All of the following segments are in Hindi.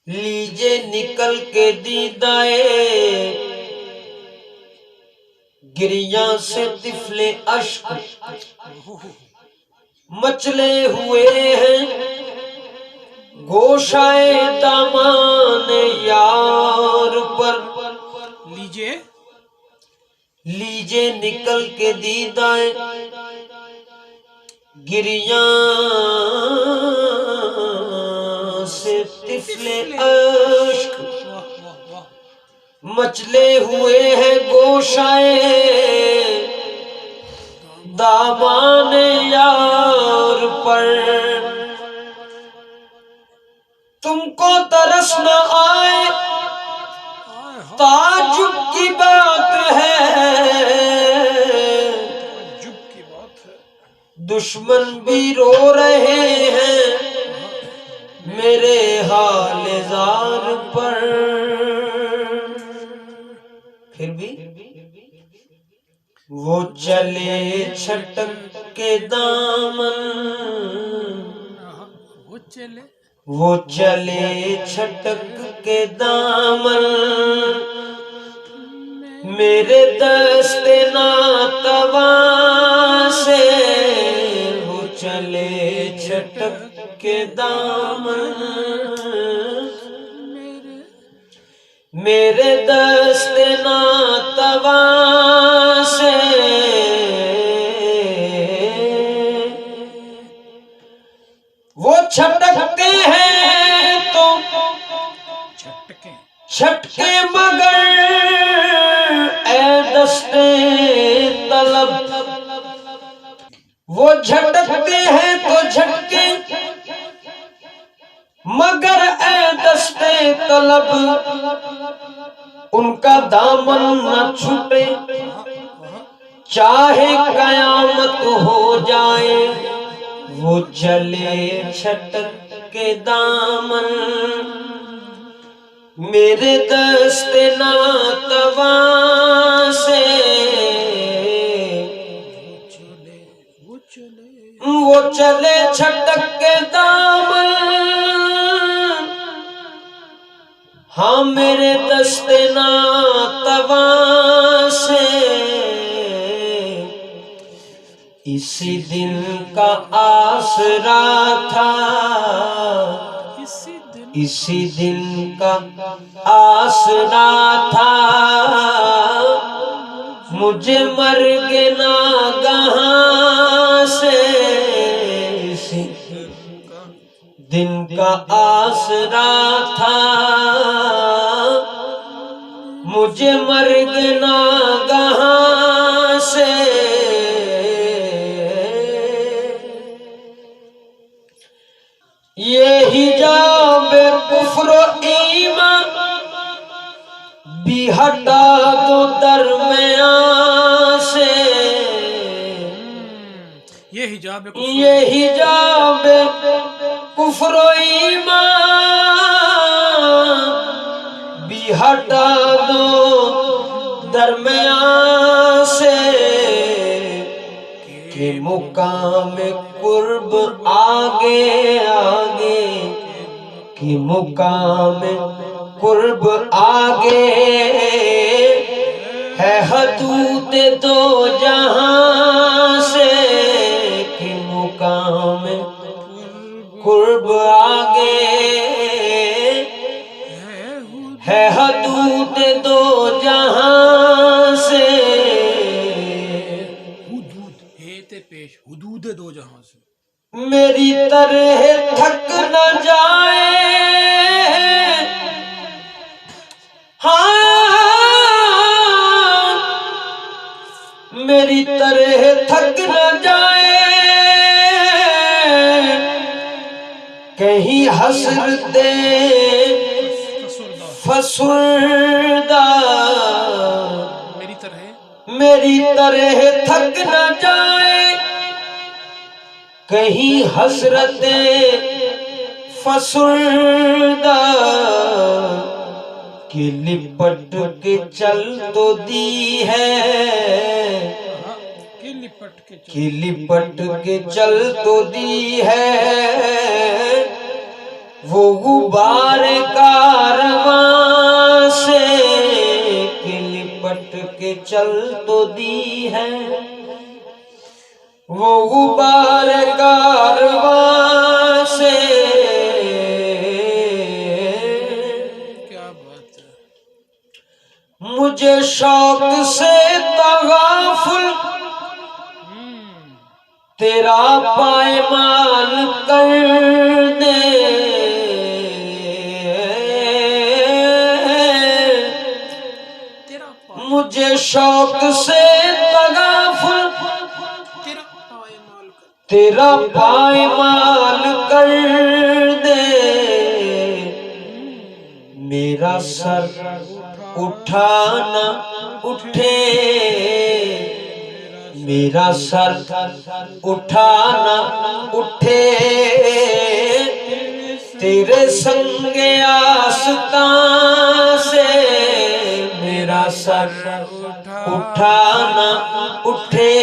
लीजे निकल के दीदाए गिरिया से तिफले अश्क मचले हुए हैं गोशाए दामान यार पर। लीजे निकल के दीदाए गिरिया से तिफले अश्क मचले हुए हैं गोशाए दामान यार पर। तुमको तरस न आए ताजुब की बात है, दुश्मन भी रो रहे हैं मेरे हाल जार पर। फिर भी वो चले छटक के दामन, वो चले छटक के दामन मेरे दस्ते नातवा से। वो चले छटक के दामन मेरे दस्ते नातवा से। वो छटकते हैं तो छटके मगर ए दस्ते तलब। वो झटकते हैं तो झटके मगर ए दस्ते तलब। उनका दामन न छूटे चाहे कयामत हो जाए। वो चले छटक के दामन मेरे दस्ते नातवा से। वो चले छटक के दामन हाँ मेरे दस्ते नातवा से। इसी दिन का आसरा था, इसी दिन का आसरा था मुझे मर के नागहां से। इसी दिन का आसरा था मुझे मर के नागहां से। ये हिजाब कुफ्र ईमान भी हटा दो दरमियां से। ये हिजाब कुफ्र ईमान भी हटा दो दरमियां से। कि मुकाम कुर्ब आगे आगे, कि मुकाम कुर्ब आगे है हदूद दो जहां से। कि मुकाम कुर्ब आगे है हदूद दो जहां से। हुदूद दो जहां से मेरी तरह थक न जाए हाँ, मेरी तरह थक न जाए कहीं हसरते फसुर्दा। मेरी तरह थक न जाए कहीं हसरते फसुर्दा। कि लिपट के चल तो दी है, कि लिपट के चल तो दी है, वो गुबार कारवां से, कि लिपट के चल तो दी है, वो गुबार कारवां से। क्या बात है। मुझे शौक से तगाफुल तेरा पायमाल कर दे, मुझे शौक से तगाफुल तेरा पायमाल कर दे, मेरा सर उठाना उठे, मेरा सर उठाना उठे, तेरे संगे आस्तां से, मेरा सर उठाना उठे,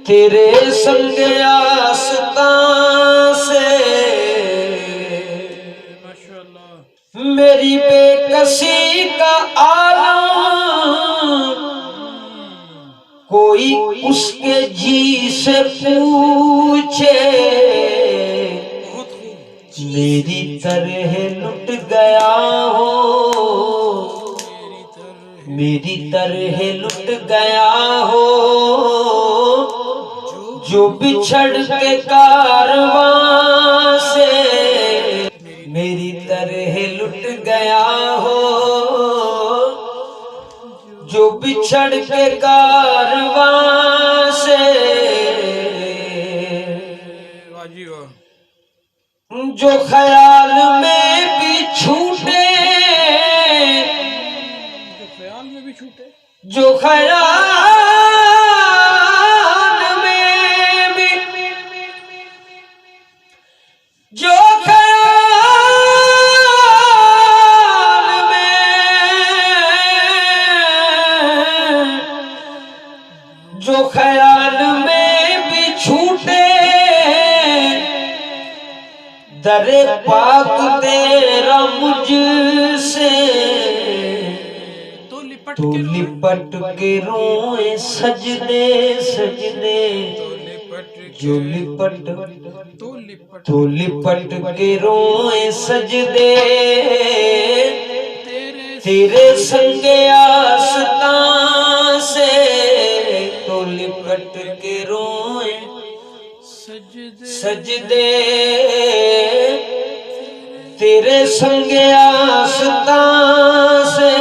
तेरे संगे आस्तां से। मेरी बेकसी का आलम कोई उसके जी से पूछे, मेरी तरह लुट गया हो, मेरी तरह लुट गया हो, जो बिछड़ के कारवां से, मेरी तरह लुट गया हो, जो बिछड़ के कारवां से। जो ख्याल में भी छूटे, जो ख्याल में भी, जो ख्याल में, जो ख्याल में भी छूटे, दरे पाक तेरा मुझसे, तो लिपट के रोए सजदे सजदे, जो लिपट तो लिपट के रोए सजदे, तेरे संगे आस्तां से, तो लिपट के रोए सजदे, तेरे संगे आस्तां से।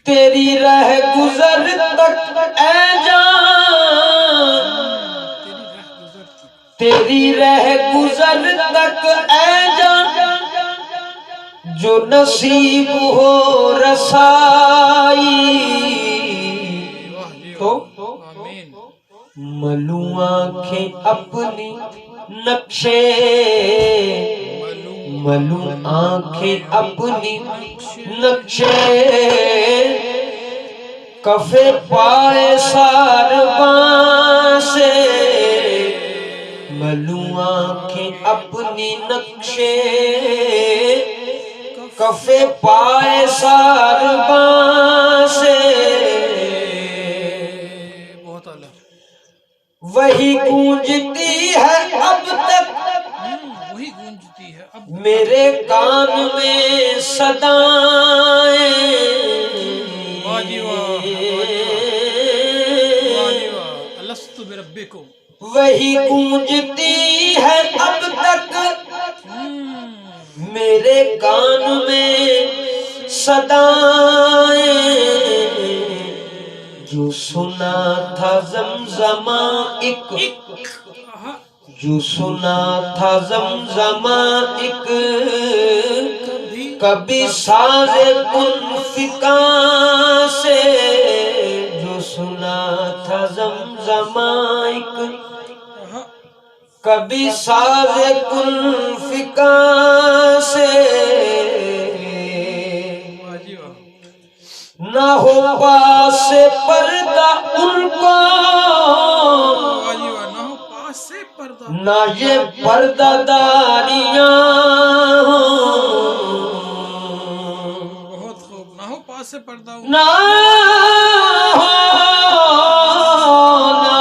तेरी रह गुजर तक ऐ जान, तेरी रह गुजर तक ऐ जान, जो नसीब हो रसाई, तो मलू आंखें अपनी नक्शे, मलू आंखें अपनी नक्शे, कफे पाए सारवां से, मलू आंखें अपनी नक्शे, कफे पाए सारवां से। वही गूंजती है अब तक, वही गूंजती है अब मेरे कान में सदाएं, वही गूंजती है अब तक मेरे कान में सदाएं, जो सुना था ज़मज़मा एक, जो सुना था ज़मज़मा एक, कभी साज़े कुन फिका से, जो सुना था ज़मज़मा एक, कभी साज़े कुल्फ़िका से ना हो पास पर्दा उनको, ना ये पर्दादारियां बहुत खूब। ना हो पास से पर्दा, ना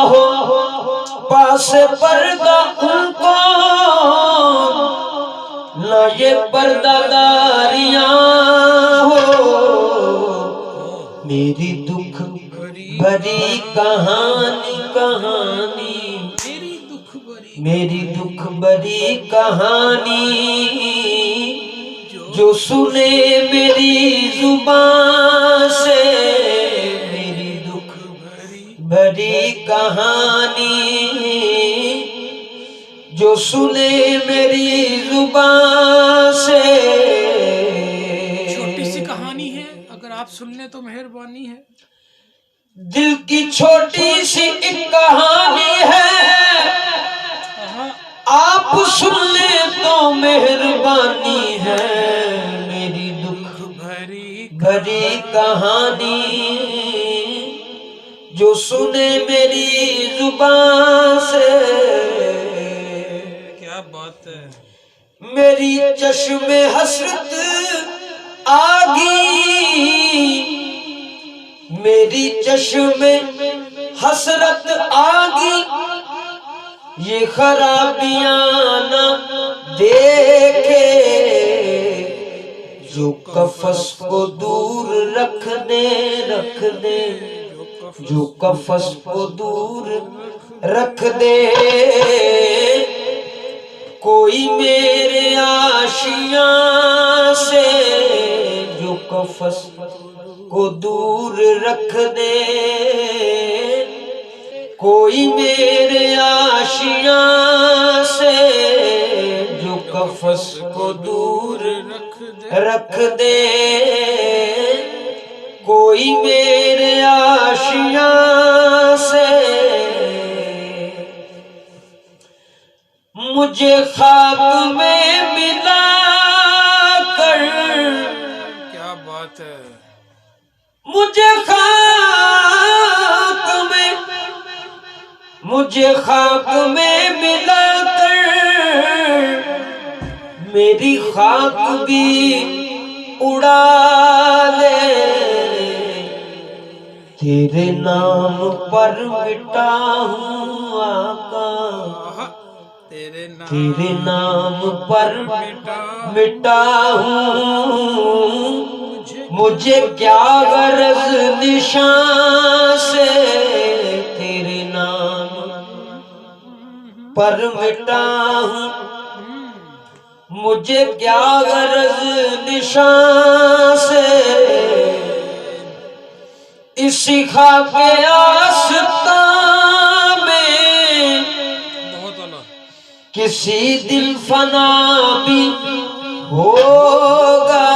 हो पास पर्दा उनको, ना ये पर्दादारियां हो। मेरी दुख भरी कहानी कहानी, मेरी दुख भरी कहानी, जो सुने मेरी जुबान से। मेरी दुख भरी कहानी, जो सुने मेरी जुबान से। छोटी सी कहानी है, अगर आप सुन ले तो मेहरबानी है। दिल की छोटी सी एक कहानी है, आप सुन ले तो मेहरबानी है। मेरी दुख भरी कहानी, जो सुने मेरी जुबान से। क्या बात है। मेरी चश्मे हसरत आगी, मेरी चश्मे हसरत आगी, ये खराबियां न देखे। जो कफस को दूर रख दे, जो कफस को दूर रख दे। कोई मेरे आशियां से, जो कफस को दूर रख दे। कोई मेरे आशियां से, जो कफस को दूर रख दे। कोई मेरे आशियां से। मुझे खाक में मिला कर, क्या बात है। मुझे खाक में, मुझे खाक में मिला कर, मेरी खाक भी उड़ा ले। तेरे नाम पर मिटा हूँ आका, तेरे नाम पर मिटा हूँ। मुझे क्या गरज निशान से, तेरे नाम पर मिटा हूँ। मुझे क्या गरज निशान से। इसी खाके आस्था में किसी दिल फना भी होगा।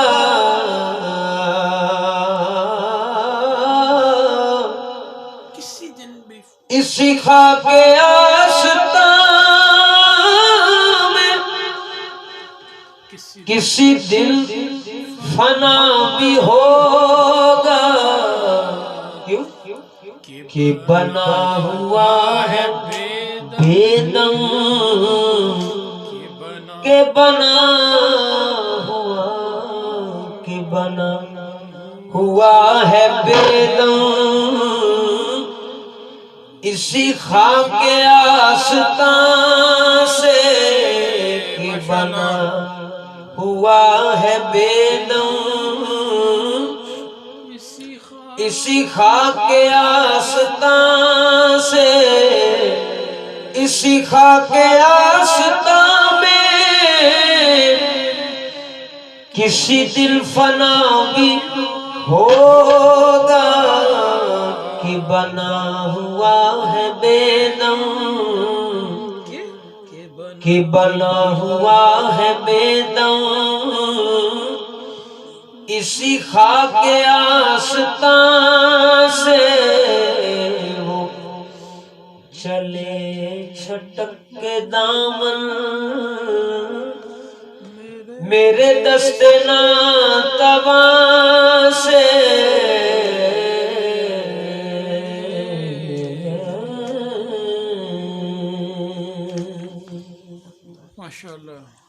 किसी दिन भी इसी खाके आस्था में किसी दिल फना भी होगा। क्यों? कि बना हुआ है बेदम, के बना हुआ, के बना हुआ है बेदम। इसी खाके आस्तां से, कि बना हुआ है बेदम। इसी खाके आस्तां से, इसी खाके आस्तां में किसी दिल फना भी होगा। कि बना हुआ है बेदम, कि बना हुआ है बेदम। इसी खाके आस्तां से वो चले छटक के दामन मेरे दस्ते ना तवा से माशाअल्लाह।